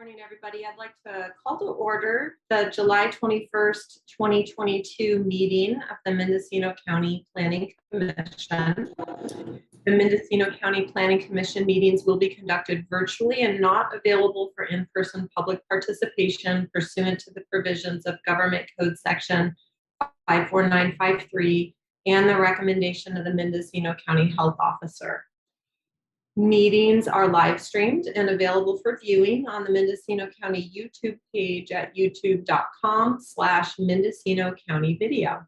Morning, everybody. I'd like to call to order the July 21st, 2022 meeting of the Mendocino County Planning Commission. The Mendocino County Planning Commission meetings will be conducted virtually and not available for in-person public participation pursuant to the provisions of Government Code Section 54953 and the recommendation of the Mendocino County Health Officer. Meetings are live streamed and available for viewing on the Mendocino County YouTube page at youtube.com/Mendocino County Video.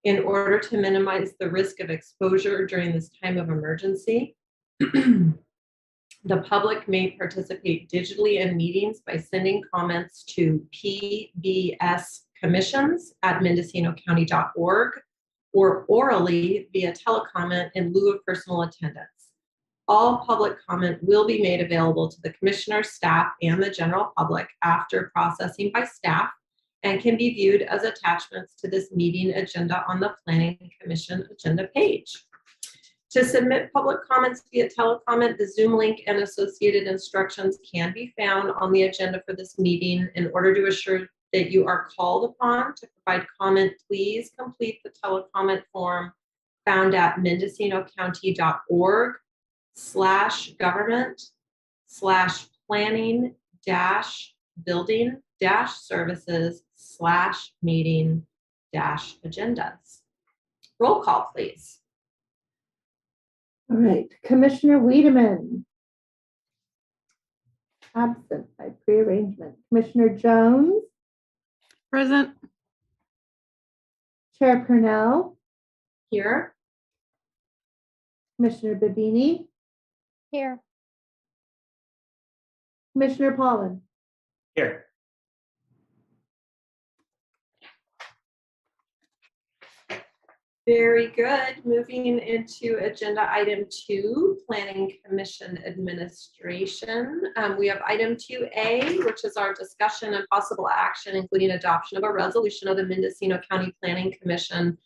In order to minimize the risk of exposure during this time of emergency, the public may participate digitally in meetings by sending comments to pbscommissions@mendocinocounty.org or orally via telecomment in lieu of personal attendance. All public comment will be made available to the commissioner, staff, and the general public after processing by staff and can be viewed as attachments to this meeting agenda on the Planning Commission agenda page. To submit public comments via telecomment, the Zoom link and associated instructions can be found on the agenda for this meeting. In order to assure that you are called upon to provide comment, please complete the telecomment form found at mendocino-county.org/government/planning-services/meeting-agendas. Roll call, please. All right, Commissioner Wiedemann. Absent by prearrangement. Commissioner Jones. Present. Chair Purnell. Here. Commissioner Babini. Here. Commissioner Pollan. Here. Very good. Moving into agenda item 2, Planning Commission Administration. We have item 2A, which is our discussion and possible action, including adoption of a resolution of the Mendocino County Planning Commission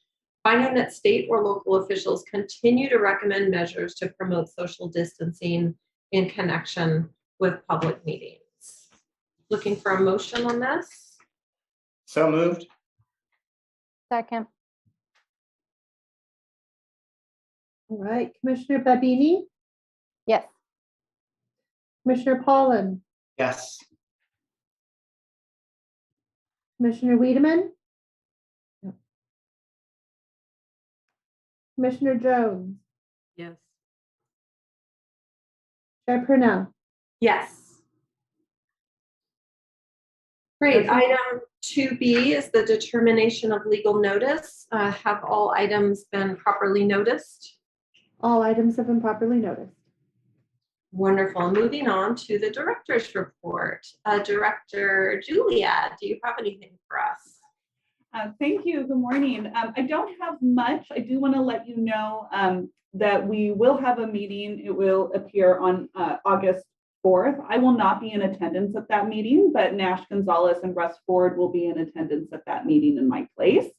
finding that state or local officials continue to recommend measures to promote social distancing in connection with public meetings. Looking for a motion on this? So moved. Second. All right, Commissioner Babini. Yes. Commissioner Pollan. Yes. Commissioner Wiedemann. Commissioner Jones. Yes. Chair Purnell. Yes. Great. Okay. Item 2B is the determination of legal notice. Have all items been properly noticed? All items have been properly noticed. Wonderful. Moving on to the director's report. Director Julia, do you have anything for us? Thank you. Good morning. I don't have much. I do want to let you know that we will have a meeting. It will appear on August 4th. I will not be in attendance at that meeting, but Nash Gonzalez and Russ Ford will be in attendance at that meeting in my place.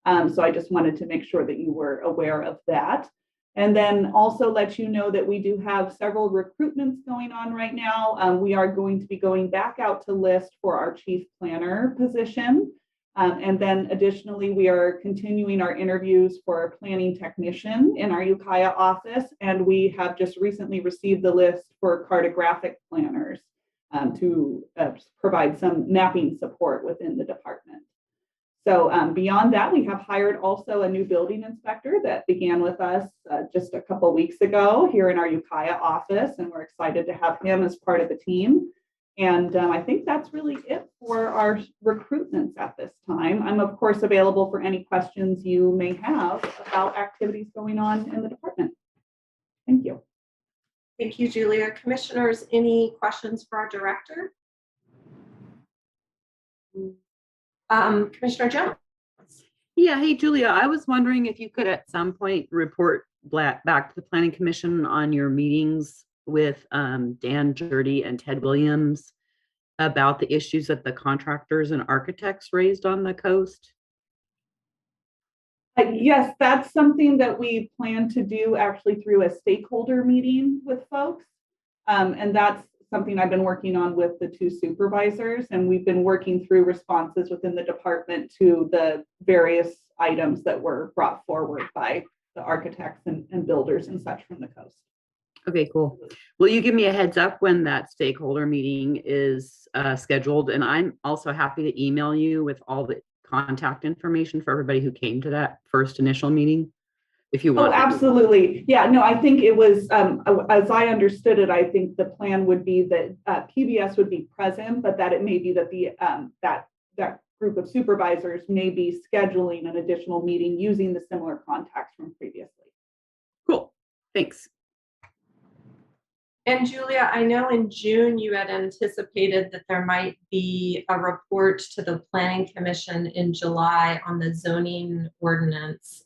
So I just wanted to make sure that you were aware of that. And then also let you know that we do have several recruitments going on right now. We are going to be going back out to list for our chief planner position. And then additionally, we are continuing our interviews for a planning technician in our Ukiah office. And we have just recently received the list for cartographic planners to provide some mapping support within the department. So beyond that, we have hired also a new building inspector that began with us just a couple of weeks ago here in our Ukiah office. And we're excited to have him as part of the team. And I think that's really it for our recruitments at this time. I'm, of course, available for any questions you may have about activities going on in the department. Thank you. Thank you, Julia. Commissioners, any questions for our director? Commissioner Jones. Yeah. Hey, Julia, I was wondering if you could at some point report back to the Planning Commission on your meetings with Dan Jurdy and Ted Williams about the issues that the contractors and architects raised on the coast. Yes, that's something that we plan to do actually through a stakeholder meeting with folks. And that's something I've been working on with the two supervisors, and we've been working through responses within the department to the various items that were brought forward by the architects and builders and such from the coast. Okay, cool. Will you give me a heads up when that stakeholder meeting is scheduled? And I'm also happy to email you with all the contact information for everybody who came to that first initial meeting, if you want. Oh, absolutely. Yeah, no, I think it was, as I understood it, I think the plan would be that PBS would be present, but that it may be that the that group of supervisors may be scheduling an additional meeting using the similar contacts from previously. Cool. Thanks. And Julia, I know in June you had anticipated that there might be a report to the Planning Commission in July on the zoning ordinance.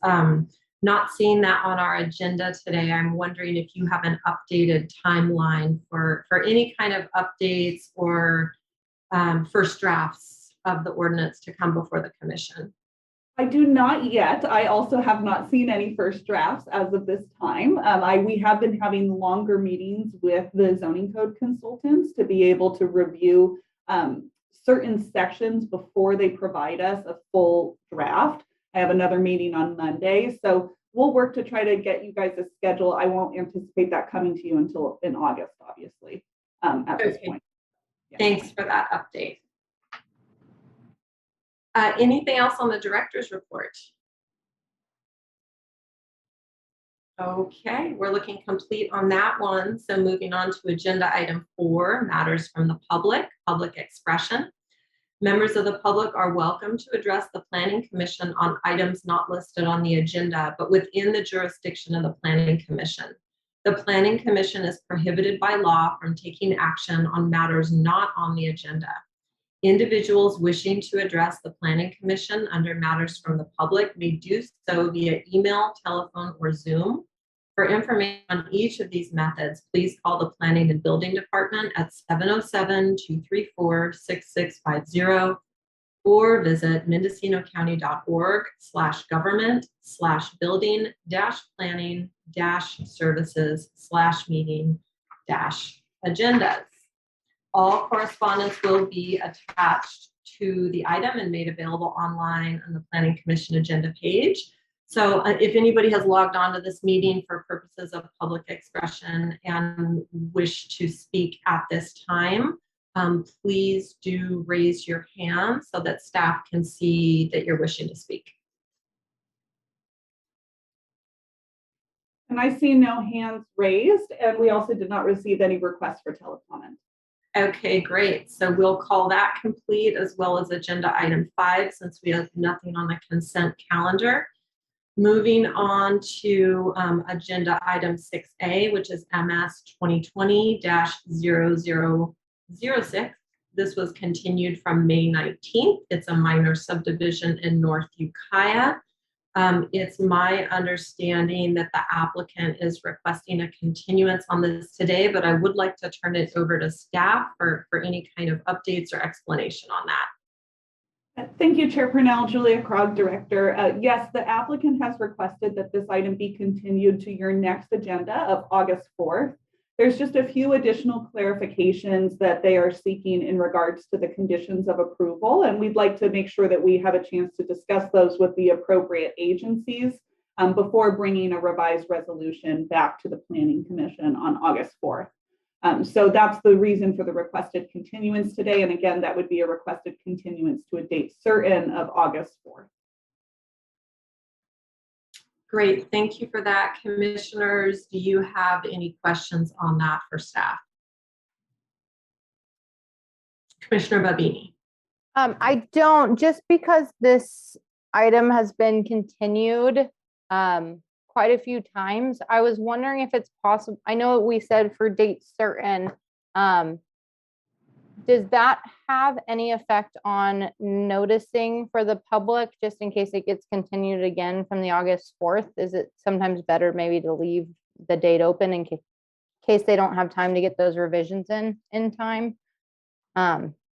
Not seeing that on our agenda today, I'm wondering if you have an updated timeline for any kind of updates or first drafts of the ordinance to come before the commission. I do not yet. I also have not seen any first drafts as of this time. We have been having longer meetings with the zoning code consultants to be able to review certain sections before they provide us a full draft. I have another meeting on Monday, so we'll work to try to get you guys a schedule. I won't anticipate that coming to you until in August, obviously, at this point. Yeah. Thanks for that update. Anything else on the director's report? Okay, we're looking complete on that one. So moving on to agenda item 4, matters from the public expression. Members of the public are welcome to address the Planning Commission on items not listed on the agenda, but within the jurisdiction of the Planning Commission. The Planning Commission is prohibited by law from taking action on matters not on the agenda. Individuals wishing to address the Planning Commission under matters from the public may do so via email, telephone, or Zoom. For information on each of these methods, please call the Planning and Building Department at 707-234-6650 or visit mendocinocounty.org/government-planning-services/meeting-agendas. All correspondence will be attached to the item and made available online on the Planning Commission agenda page. So if anybody has logged on to this meeting for purposes of public expression and wish to speak at this time, please do raise your hand so that staff can see that you're wishing to speak. And I see no hands raised, and we also did not receive any requests for telecomment. Okay, great. So we'll call that complete, as well as agenda item 5, since we have nothing on the consent calendar. Moving on to agenda item 6A, which is MS 2020-0006. This was continued from May 19th. It's a minor subdivision in North Ukiah. It's my understanding that the applicant is requesting a continuance on this today, but I would like to turn it over to staff for any kind of updates or explanation on that. Thank you, Chair Purnell. Julia Krog, Director. Yes, the applicant has requested that this item be continued to your next agenda of August 4th. There's just a few additional clarifications that they are seeking in regards to the conditions of approval, and we'd like to make sure that we have a chance to discuss those with the appropriate agencies before bringing a revised resolution back to the Planning Commission on August 4th. So that's the reason for the requested continuance today, and again, that would be a requested continuance to a date certain of August 4th. Great, thank you for that. Commissioners, do you have any questions on that for staff? Commissioner Babini. I don't, just because this item has been continued quite a few times, I was wondering if it's possible. I know we said for date certain. Does that have any effect on noticing for the public, just in case it gets continued again from the August 4th? Is it sometimes better maybe to leave the date open in case they don't have time to get those revisions in time?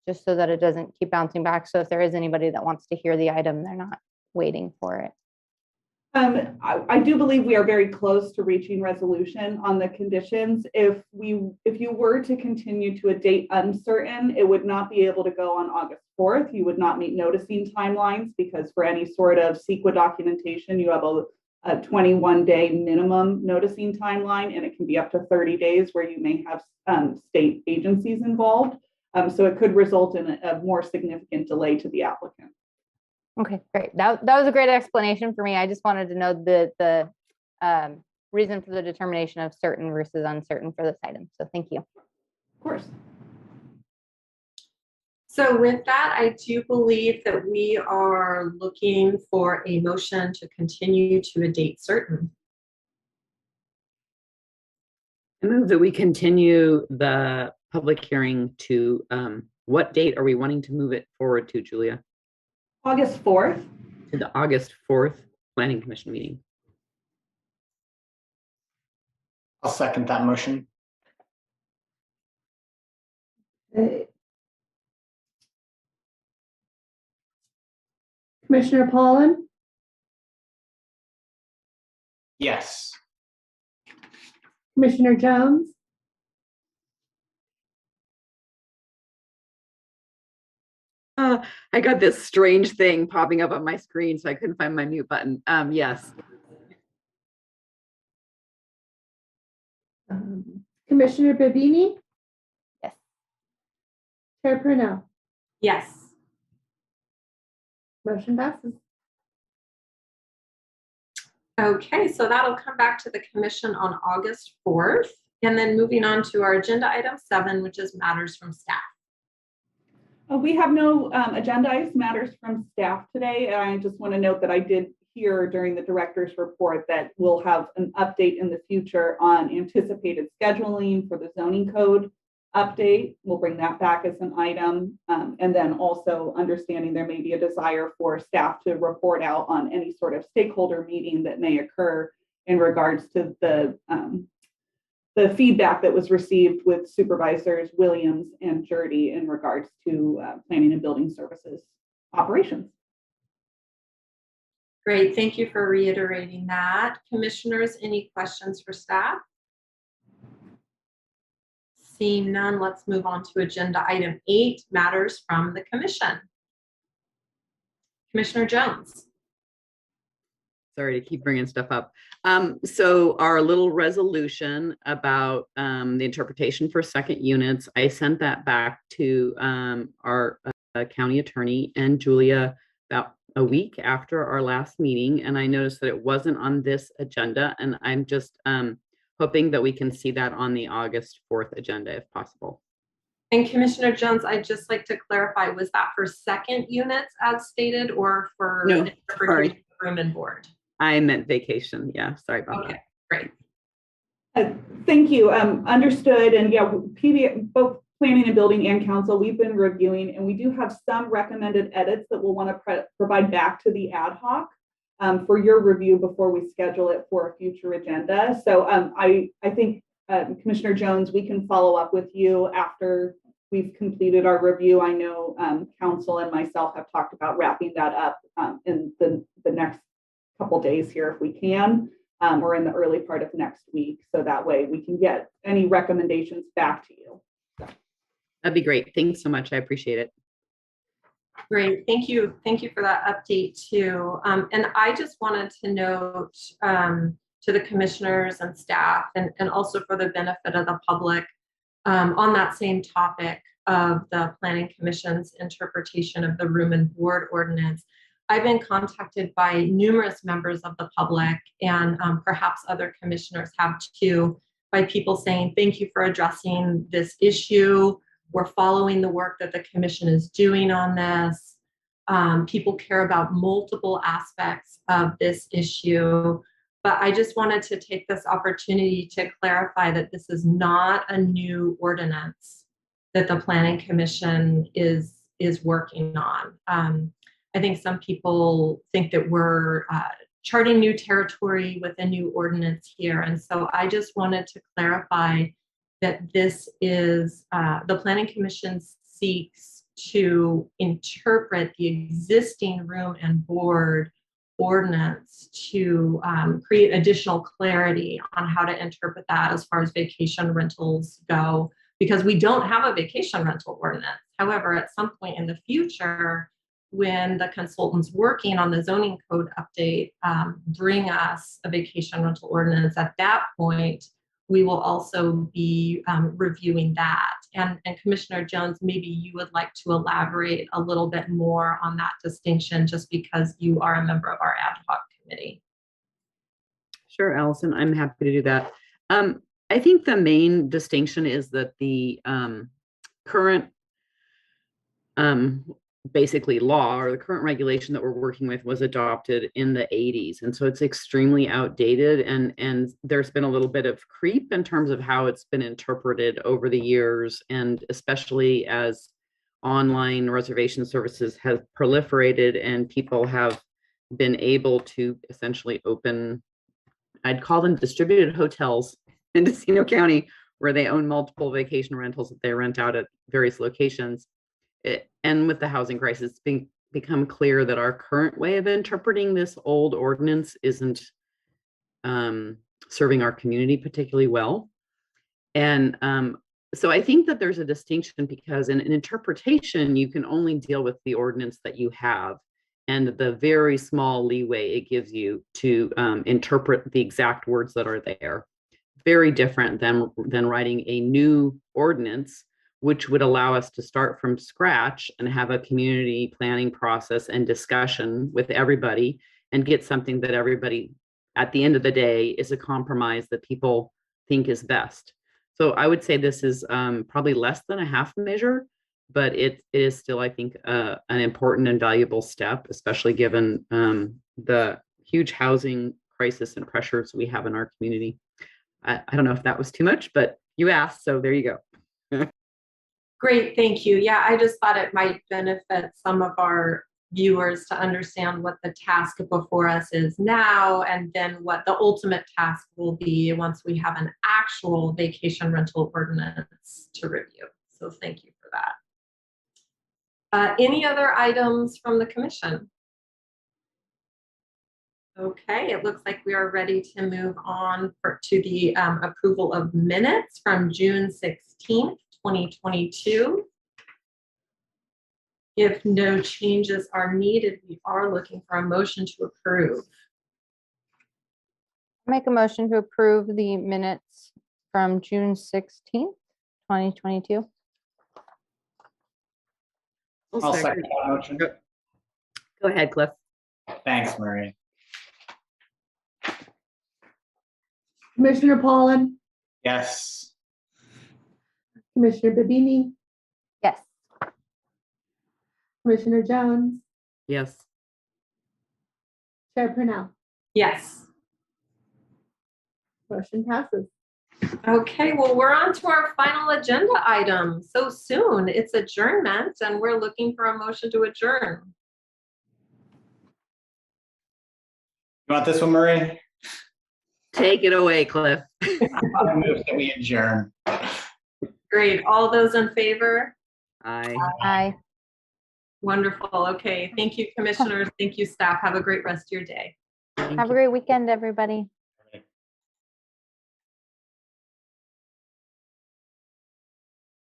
Just so that it doesn't keep bouncing back. So if there is anybody that wants to hear the item, they're not waiting for it. I do believe we are very close to reaching resolution on the conditions. If you were to continue to a date uncertain, it would not be able to go on August 4th. You would not meet noticing timelines because for any sort of CEQA documentation, you have a 21-day minimum noticing timeline, and it can be up to 30 days where you may have state agencies involved. So it could result in a more significant delay to the applicant. Okay, great. That was a great explanation for me. I just wanted to know the reason for the determination of certain versus uncertain for this item. So thank you. Of course. So with that, I do believe that we are looking for a motion to continue to a date certain. I move that we continue the public hearing to, what date are we wanting to move it forward to, Julia? August 4th. To the August 4th Planning Commission meeting. I'll second that motion. Commissioner Pollan, Yes. Commissioner Jones, I got this strange thing popping up on my screen, so I couldn't find my mute button. Yes. Commissioner Bibini, Yes. Chair Purnell. Yes. Motion passes. Okay, so that'll come back to the commission on August 4th. And then moving on to our agenda item 7, which is matters from staff. We have no agendized matters from staff today. And I just want to note that I did hear during the director's report that we'll have an update in the future on anticipated scheduling for the zoning code update. We'll bring that back as an item. And then also understanding there may be a desire for staff to report out on any sort of stakeholder meeting that may occur in regards to the feedback that was received with supervisors Williams and Jurdy in regards to planning and building services operations. Great, thank you for reiterating that. Commissioners, any questions for staff? Seeing none, let's move on to agenda item 8, matters from the commission. Commissioner Jones. Sorry to keep bringing stuff up. So our little resolution about the interpretation for second units, I sent that back to our county attorney and Julia about a week after our last meeting, and I noticed that it wasn't on this agenda, and I'm just hoping that we can see that on the August 4th agenda if possible. And Commissioner Jones, I'd just like to clarify, was that for second units as stated or for No, interpretation of room and board? I meant vacation. Yeah, sorry about that. Okay, great. Thank you. Understood. And yeah, both planning and building and council, we've been reviewing, and we do have some recommended edits that we'll want to provide back to the ad hoc for your review before we schedule it for a future agenda. So I think Commissioner Jones, we can follow up with you after we've completed our review. I know council and myself have talked about wrapping that up in the next couple days here if we can, or in the early part of next week. So that way we can get any recommendations back to you. That'd be great. Thanks so much. I appreciate it. Great, thank you. Thank you for that update too. And I just wanted to note to the commissioners and staff and also for the benefit of the public on that same topic of the Planning Commission's interpretation of the room and board ordinance. I've been contacted by numerous members of the public and perhaps other commissioners have too, by people saying, thank you for addressing this issue. We're following the work that the commission is doing on this. People care about multiple aspects of this issue, but I just wanted to take this opportunity to clarify that this is not a new ordinance that the Planning Commission is working on. I think some people think that we're charting new territory with a new ordinance here. And so I just wanted to clarify that this is, the Planning Commission seeks to interpret the existing room and board ordinance to create additional clarity on how to interpret that as far as vacation rentals go, because we don't have a vacation rental ordinance. However, at some point in the future, when the consultants working on the zoning code update bring us a vacation rental ordinance, at that point, we will also be reviewing that. And Commissioner Jones, maybe you would like to elaborate a little bit more on that distinction, just because you are a member of our ad hoc committee. Sure, Allison, I'm happy to do that. I think the main distinction is that the current basically law, or the current regulation that we're working with, was adopted in the 80s. And so it's extremely outdated, and there's been a little bit of creep in terms of how it's been interpreted over the years, and especially as online reservation services have proliferated and people have been able to essentially open, I'd call them distributed hotels in Mendocino County, where they own multiple vacation rentals that they rent out at various locations. And with the housing crisis, it's become clear that our current way of interpreting this old ordinance isn't serving our community particularly well. And so I think that there's a distinction, because in an interpretation, you can only deal with the ordinance that you have and the very small leeway it gives you to interpret the exact words that are there. Very different than writing a new ordinance, which would allow us to start from scratch and have a community planning process and discussion with everybody and get something that everybody, at the end of the day, is a compromise that people think is best. So I would say this is probably less than a half measure, but it is still, I think, an important and valuable step, especially given the huge housing crisis and pressures we have in our community. I don't know if that was too much, but you asked, so there you go. Great, thank you. Yeah, I just thought it might benefit some of our viewers to understand what the task before us is now, and then what the ultimate task will be once we have an actual vacation rental ordinance to review. So thank you for that. Any other items from the commission? Okay, it looks like we are ready to move on to the approval of minutes from June 16th, 2022. If no changes are needed, we are looking for a motion to approve. Make a motion to approve the minutes from June 16th, 2022. I'll second that motion. Go ahead, Cliff. Thanks, Marie. Commissioner Pollan, Yes. Commissioner Bibini, Yes. Commissioner Jones, Yes. Chair Purnell. Yes. Motion passes. Okay, well, we're on to our final agenda item. So soon, it's adjournment, and we're looking for a motion to adjourn. You want this one, Marie? Take it away, Cliff. I move that we adjourn. Great. All those in favor? Aye. Aye. Wonderful. Okay. Thank you, commissioners. Thank you, staff. Have a great rest of your day. Thank Have a you. great weekend, everybody.